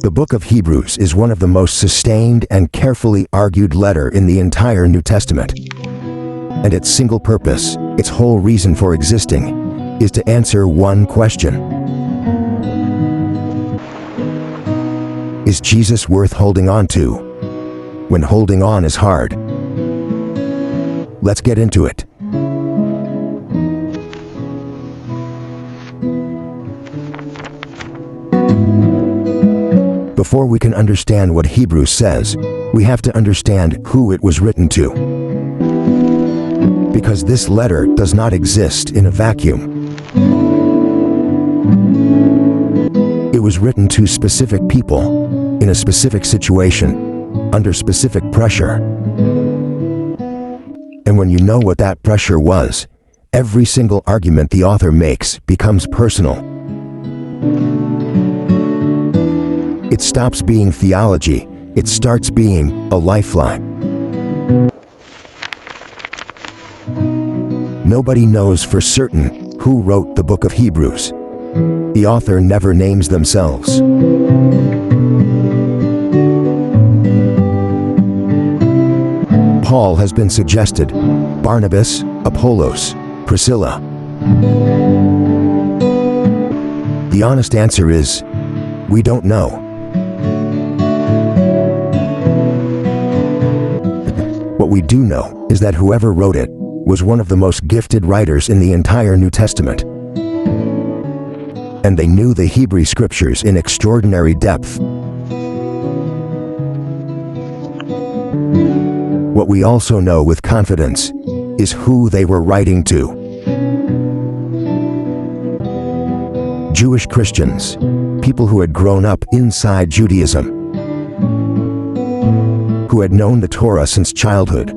The book of Hebrews is one of the most sustained and carefully argued letter in the entire New Testament. And its single purpose, its whole reason for existing, is to answer one question. Is Jesus worth holding on to when holding on is hard? Let's get into it. Before we can understand what Hebrews says, we have to understand who it was written to. Because this letter does not exist in a vacuum. It was written to specific people, in a specific situation, under specific pressure. And when you know what that pressure was, every single argument the author makes becomes personal. It stops being theology, it starts being a lifeline. Nobody knows for certain who wrote the book of Hebrews. The author never names themselves. Paul has been suggested, Barnabas, Apollos, Priscilla. The honest answer is, we don't know. What we do know is that whoever wrote it was one of the most gifted writers in the entire New Testament. And they knew the Hebrew scriptures in extraordinary depth. What we also know with confidence is who they were writing to. Jewish Christians, people who had grown up inside Judaism, who had known the Torah since childhood,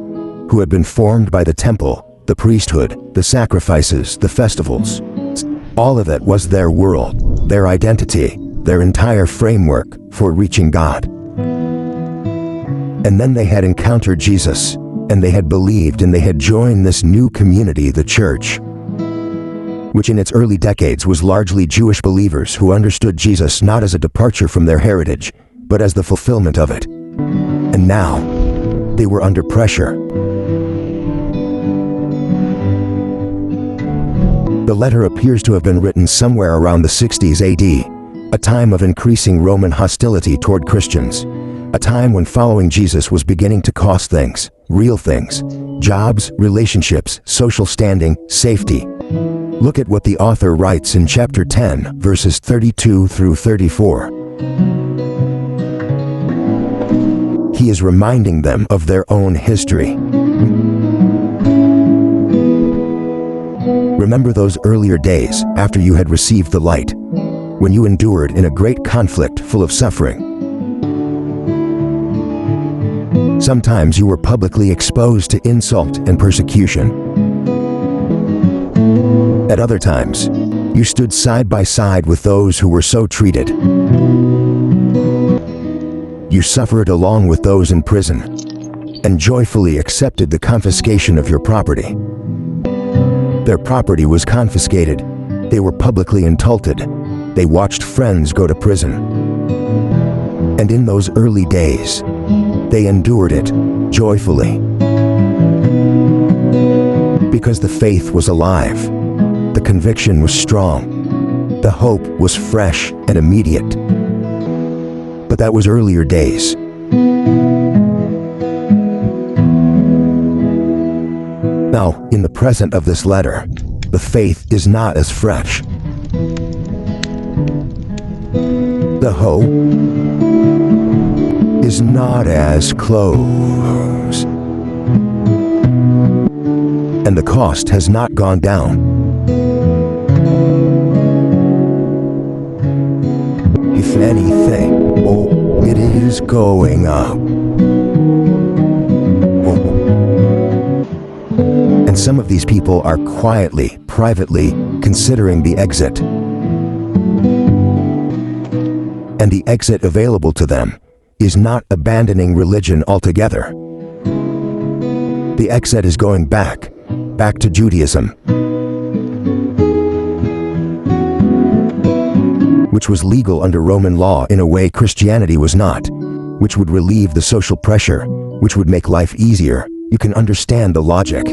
who had been formed by the temple, the priesthood, the sacrifices, the festivals. All of it was their world, their identity, their entire framework for reaching God. And then they had encountered Jesus, and they had believed, and they had joined this new community, the church, which in its early decades was largely Jewish believers who understood Jesus not as a departure from their heritage, but as the fulfillment of it. And now, they were under pressure. The letter appears to have been written somewhere around the 60s AD, a time of increasing Roman hostility toward Christians, a time when following Jesus was beginning to cost things, real things, jobs, relationships, social standing, safety. Look at what the author writes in chapter 10, verses 32 through 34. He is reminding them of their own history. Remember those earlier days after you had received the light, when you endured in a great conflict full of suffering. Sometimes you were publicly exposed to insult and persecution. At other times, you stood side by side with those who were so treated. You suffered along with those in prison and joyfully accepted the confiscation of your property. Their property was confiscated. They were publicly insulted. They watched friends go to prison. And in those early days, they endured it joyfully. Because the faith was alive, the conviction was strong, the hope was fresh and immediate. But that was earlier days. Now, in the present of this letter, the faith is not as fresh. The hope is not as close. And the cost has not gone down. If anything, it is going up. And some of these people are quietly, privately considering the exit. And the exit available to them is not abandoning religion altogether. The exit is going back to Judaism. which was legal under Roman law in a way Christianity was not, which would relieve the social pressure, which would make life easier. You can understand the logic.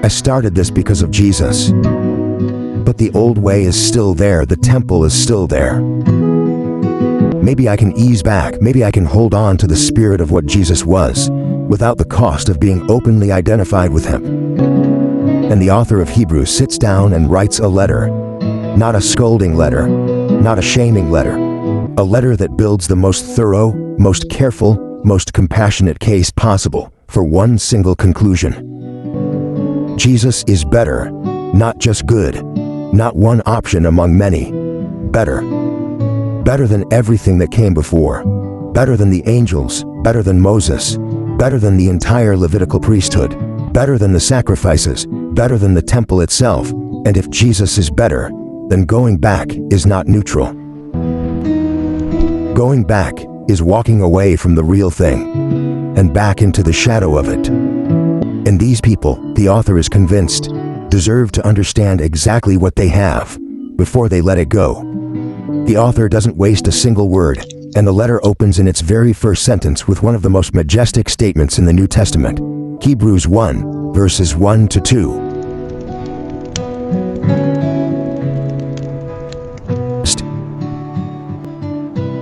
I started this because of Jesus. But the old way is still there, the temple is still there. Maybe I can ease back, maybe I can hold on to the spirit of what Jesus was, without the cost of being openly identified with him. And the author of Hebrews sits down and writes a letter. Not a scolding letter, not a shaming letter. A letter that builds the most thorough, most careful, most compassionate case possible for one single conclusion. Jesus is better, not just good, not one option among many. Better. Better than everything that came before. Better than the angels, better than Moses, better than the entire Levitical priesthood, better than the sacrifices, better than the temple itself. And if Jesus is better, then going back is not neutral. Going back is walking away from the real thing and back into the shadow of it. And these people, the author is convinced, deserve to understand exactly what they have before they let it go. The author doesn't waste a single word, and the letter opens in its very first sentence with one of the most majestic statements in the New Testament. Hebrews 1, verses 1 to 2.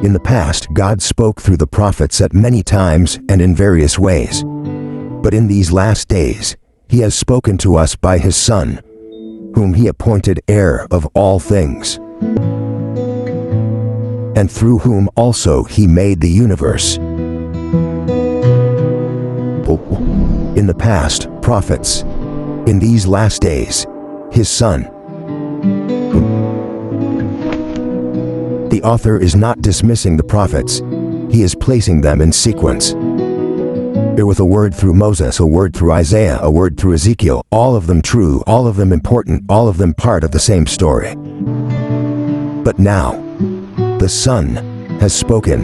In the past, God spoke through the prophets at many times and in various ways. But in these last days, he has spoken to us by his Son, whom he appointed heir of all things, and through whom also he made the universe. In the past, prophets. In these last days, his Son. The author is not dismissing the prophets. He is placing them in sequence. There was a word through Moses, a word through Isaiah, a word through Ezekiel, all of them true, all of them important, all of them part of the same story. But now, the Son has spoken.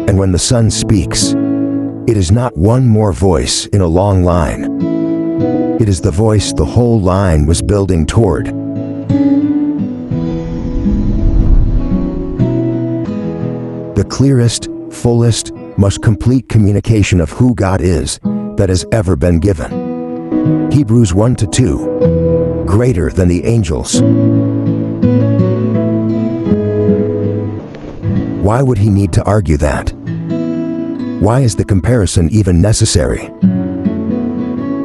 And when the Son speaks, it is not one more voice in a long line. It is the voice the whole line was building toward. The clearest, fullest, most complete communication of who God is that has ever been given. Hebrews 1 to 2. Greater than the angels. Why would he need to argue that? Why is the comparison even necessary?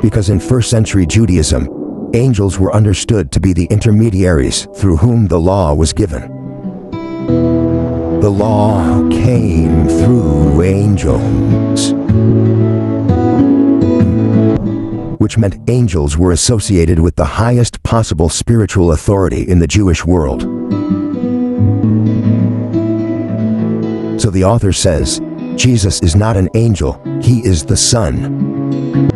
Because in first century Judaism, angels were understood to be the intermediaries through whom the law was given. The law came through angels, which meant angels were associated with the highest possible spiritual authority in the Jewish world. So the author says, Jesus is not an angel, he is the Son.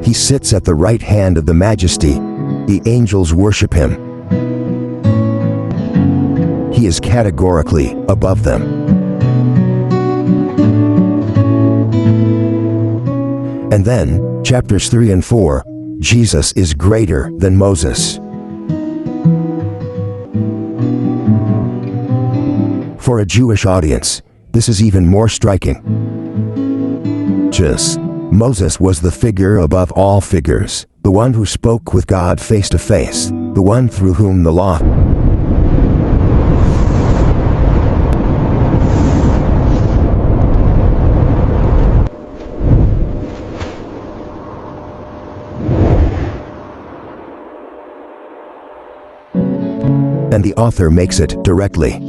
He sits at the right hand of the Majesty. The angels worship him. He is categorically above them. And then, chapters 3 and 4, Jesus is greater than Moses. For a Jewish audience, this is even more striking. Moses was the figure above all figures, the one who spoke with God face to face, the one through whom the law. And the author makes it directly.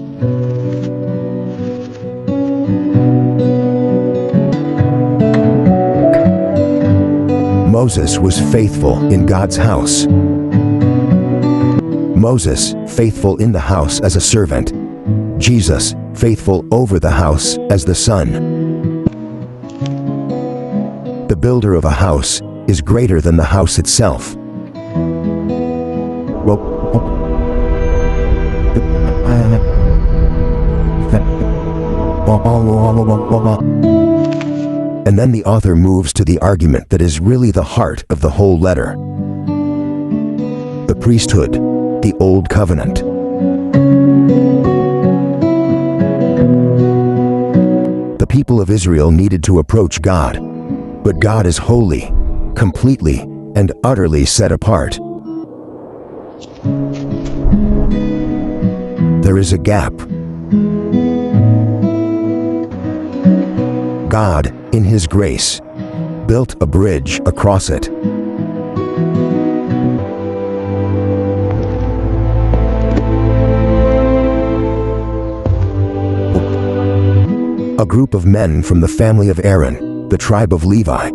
Moses was faithful in God's house. Moses, faithful in the house as a servant. Jesus, faithful over the house as the Son. The builder of a house is greater than the house itself. And then the author moves to the argument that is really the heart of the whole letter. The priesthood, the Old Covenant. The people of Israel needed to approach God, but God is holy, completely and utterly set apart. There is a gap. God, in His grace, built a bridge across it. A group of men from the family of Aaron, the tribe of Levi,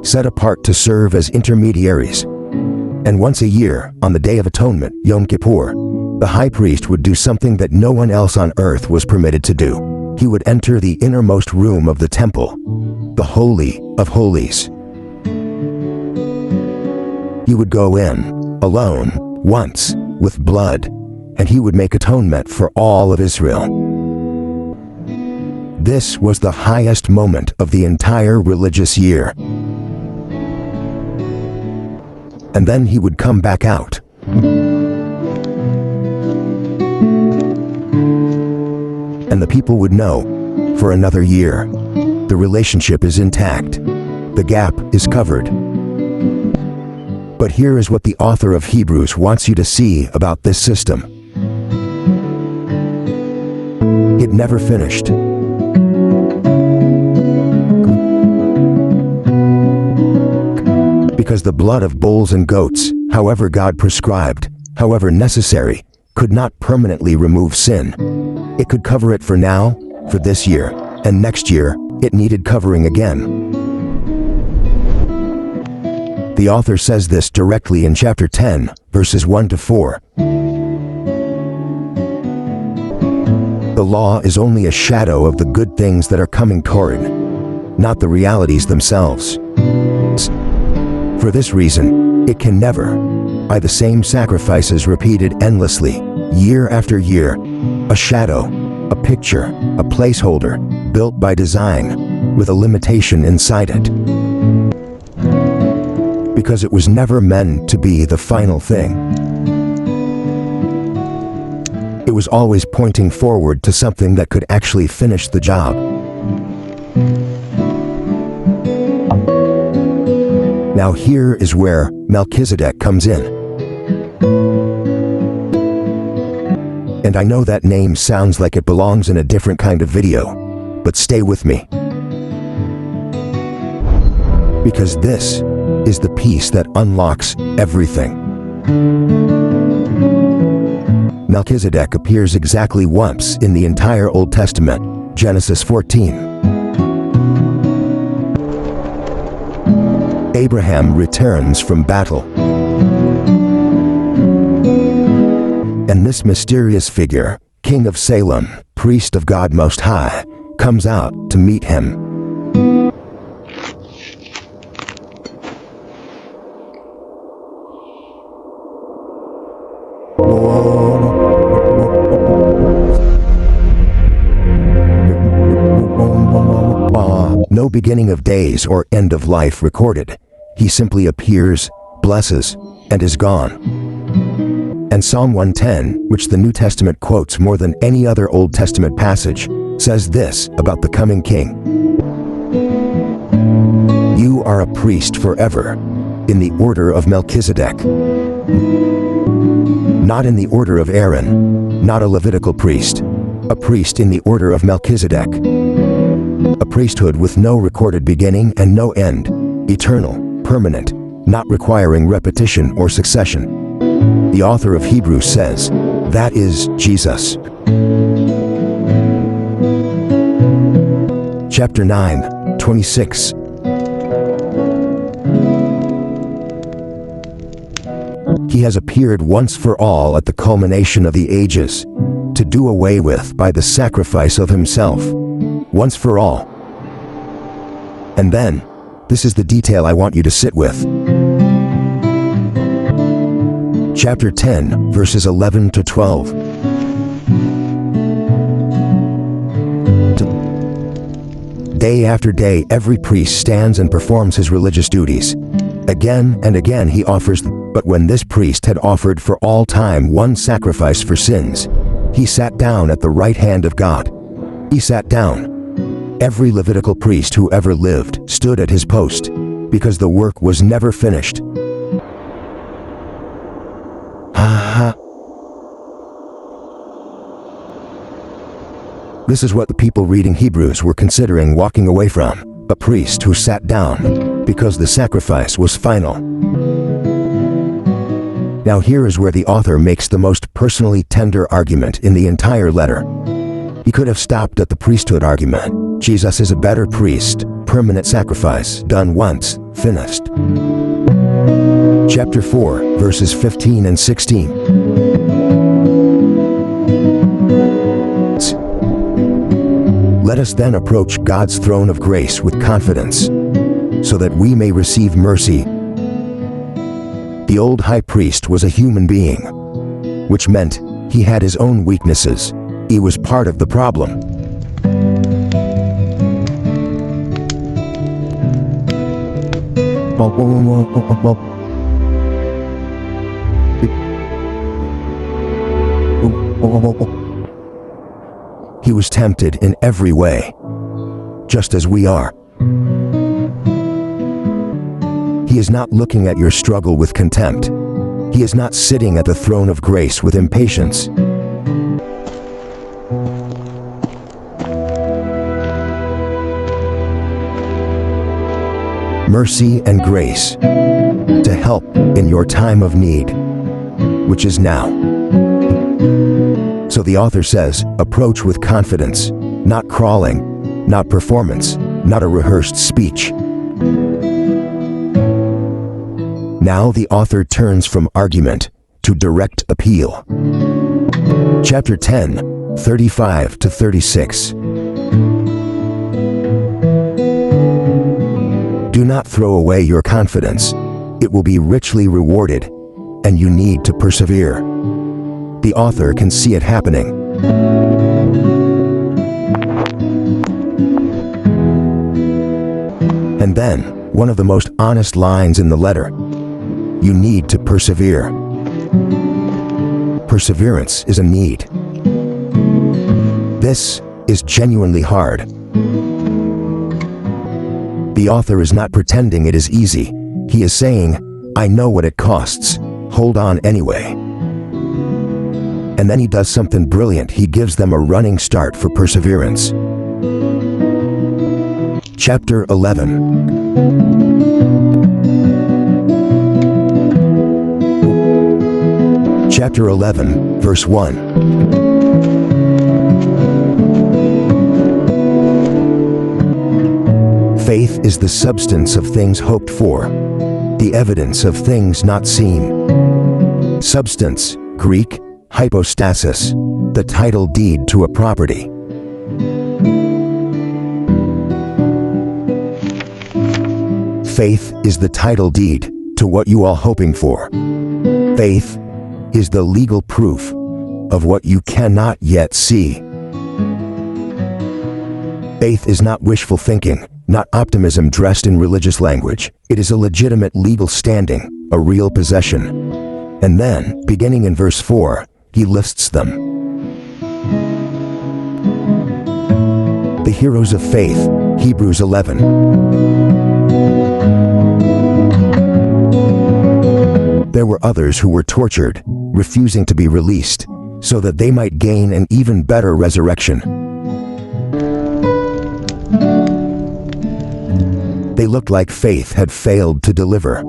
set apart to serve as intermediaries. And once a year, on the Day of Atonement, Yom Kippur, the high priest would do something that no one else on earth was permitted to do. He would enter the innermost room of the temple, the Holy of Holies. He would go in, alone, once, with blood, and he would make atonement for all of Israel. This was the highest moment of the entire religious year. And then he would come back out. And the people would know, for another year, the relationship is intact. The gap is covered. But here is what the author of Hebrews wants you to see about this system. It never finished. Because the blood of bulls and goats, however God prescribed, however necessary, could not permanently remove sin. It could cover it for now, for this year, and next year, it needed covering again. The author says this directly in chapter 10, verses 1 to 4. The law is only a shadow of the good things that are coming toward, not the realities themselves. For this reason, it can never, by the same sacrifices repeated endlessly, year after year, a shadow, a picture, a placeholder, built by design, with a limitation inside it. Because it was never meant to be the final thing. It was always pointing forward to something that could actually finish the job. Now here is where Melchizedek comes in. And I know that name sounds like it belongs in a different kind of video, but stay with me. Because this is the piece that unlocks everything. Melchizedek appears exactly once in the entire Old Testament, Genesis 14. Abraham returns from battle. And this mysterious figure, king of Salem, priest of God Most High, comes out to meet him. No beginning of days or end of life recorded. He simply appears, blesses, and is gone. And Psalm 110, which the New Testament quotes more than any other Old Testament passage, says this about the coming king. You are a priest forever, in the order of Melchizedek. Not in the order of Aaron, not a Levitical priest, a priest in the order of Melchizedek. A priesthood with no recorded beginning and no end, eternal, permanent, not requiring repetition or succession. The author of Hebrews says, that is Jesus. Chapter 9, 26. He has appeared once for all at the culmination of the ages, to do away with by the sacrifice of himself, once for all. And then, this is the detail I want you to sit with. Chapter 10, verses 11 to 12. Day after day, every priest stands and performs his religious duties. Again and again he offers them. But when this priest had offered for all time one sacrifice for sins, he sat down at the right hand of God. He sat down. Every Levitical priest who ever lived stood at his post, because the work was never finished. This is what the people reading Hebrews were considering walking away from, a priest who sat down, because the sacrifice was final. Now here is where the author makes the most personally tender argument in the entire letter. He could have stopped at the priesthood argument. Jesus is a better priest, permanent sacrifice, done once, finished. Chapter 4, verses 15 and 16. Let us then approach God's throne of grace with confidence, so that we may receive mercy. The old high priest was a human being, which meant he had his own weaknesses. He was part of the problem. He was tempted in every way, just as we are. He is not looking at your struggle with contempt. He is not sitting at the throne of grace with impatience. Mercy and grace to help in your time of need, which is now. So the author says, approach with confidence, not crawling, not performance, not a rehearsed speech. Now the author turns from argument to direct appeal. Chapter 10, 35 to 36. Do not throw away your confidence. It will be richly rewarded, and you need to persevere. The author can see it happening. And then, one of the most honest lines in the letter. You need to persevere. Perseverance is a need. This is genuinely hard. The author is not pretending it is easy. He is saying, I know what it costs. Hold on anyway. And then he does something brilliant. He gives them a running start for perseverance. Chapter 11. Chapter 11, verse 1. Faith is the substance of things hoped for, the evidence of things not seen. Substance, Greek, hypostasis, the title deed to a property. Faith is the title deed to what you are hoping for. Faith is the legal proof of what you cannot yet see. Faith is not wishful thinking, not optimism dressed in religious language. It is a legitimate legal standing, a real possession. And then, beginning in verse 4, he lists them. The heroes of faith, Hebrews 11. There were others who were tortured, refusing to be released, so that they might gain an even better resurrection. They looked like faith had failed to deliver.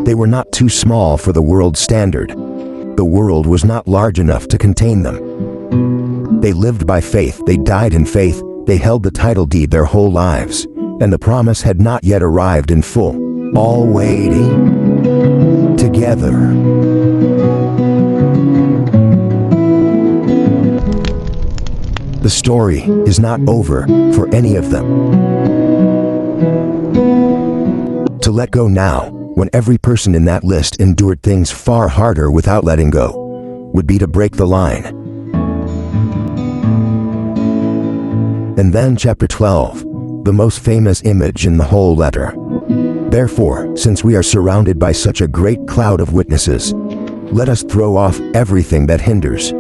They were not too small for the world's standard. The world was not large enough to contain them. They lived by faith, they died in faith, they held the title deed their whole lives, and the promise had not yet arrived in full. All waiting together. The story is not over for any of them. To let go now, when every person in that list endured things far harder without letting go, would be to break the line. And then chapter 12, the most famous image in the whole letter. Therefore, since we are surrounded by such a great cloud of witnesses, let us throw off everything that hinders.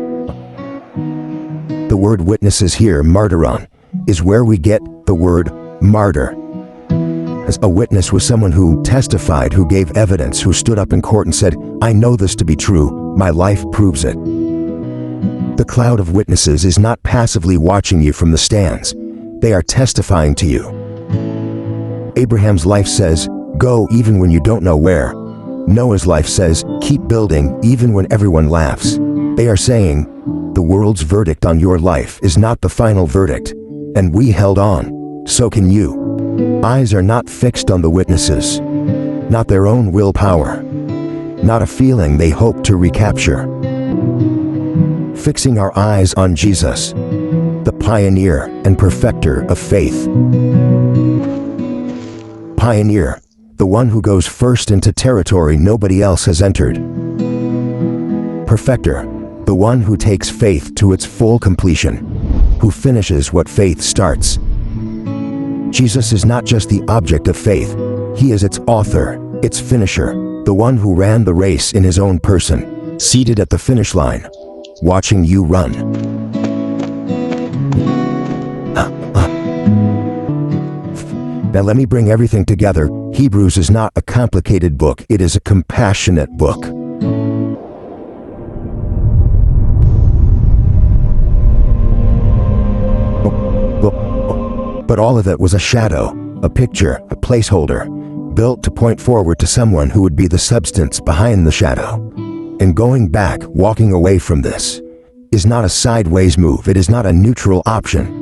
The word witnesses here, martyron, is where we get the word martyr. As a witness was someone who testified, who gave evidence, who stood up in court and said, I know this to be true, my life proves it. The cloud of witnesses is not passively watching you from the stands. They are testifying to you. Abraham's life says, go even when you don't know where. Noah's life says, keep building even when everyone laughs. They are saying, the world's verdict on your life is not the final verdict, and we held on, so can you. Eyes are not fixed on the witnesses, not their own willpower, not a feeling they hope to recapture. Fixing our eyes on Jesus, the pioneer and perfecter of faith. Pioneer, the one who goes first into territory nobody else has entered. Perfecter, the one who takes faith to its full completion, who finishes what faith starts. Jesus is not just the object of faith, he is its author, its finisher, the one who ran the race in his own person, seated at the finish line, watching you run. Now let me bring everything together. Hebrews is not a complicated book, it is a compassionate book. But all of it was a shadow, a picture, a placeholder, built to point forward to someone who would be the substance behind the shadow. And going back, walking away from this, is not a sideways move, it is not a neutral option.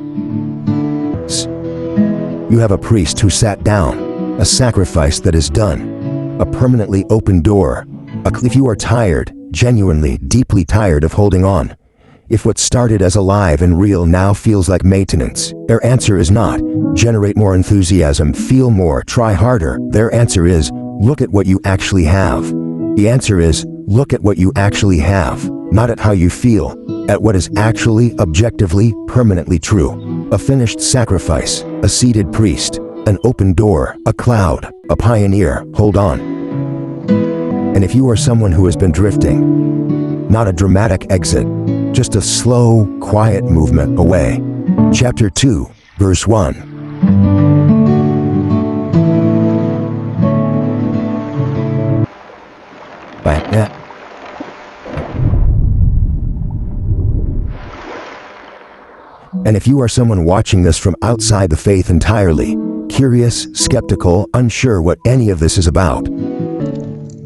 You have a priest who sat down, a sacrifice that is done, a permanently open door. If you are tired, genuinely, deeply tired of holding on, if what started as alive and real now feels like maintenance, their answer is not, generate more enthusiasm, feel more, try harder. Their answer is, look at what you actually have. The answer is, look at what you actually have, not at how you feel, at what is actually, objectively, permanently true. A finished sacrifice, a seated priest, an open door, a cloud, a pioneer. Hold on. And if you are someone who has been drifting, not a dramatic exit, just a slow, quiet movement away. Chapter 2, verse 1. And if you are someone watching this from outside the faith entirely, curious, skeptical, unsure what any of this is about,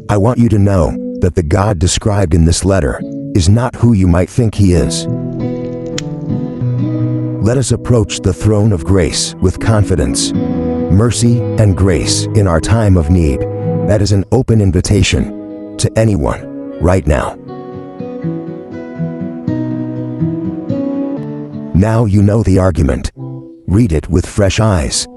I want you to know that the God described in this letter is not who you might think he is. Let us approach the throne of grace with confidence, mercy, and grace in our time of need. That is an open invitation to anyone right now. Now you know the argument. Read it with fresh eyes.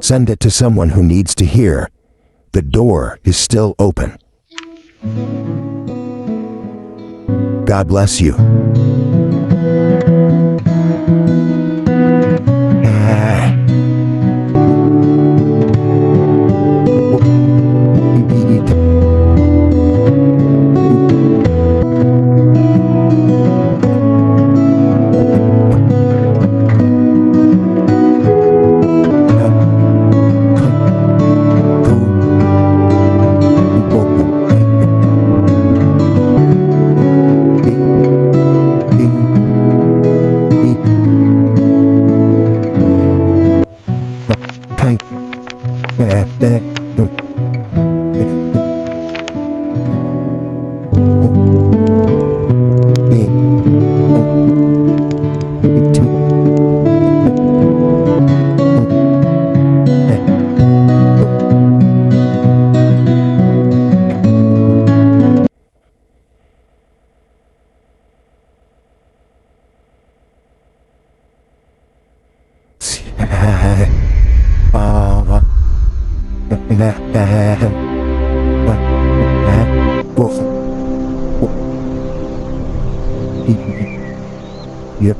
Send it to someone who needs to hear. The door is still open. God bless you. Yep.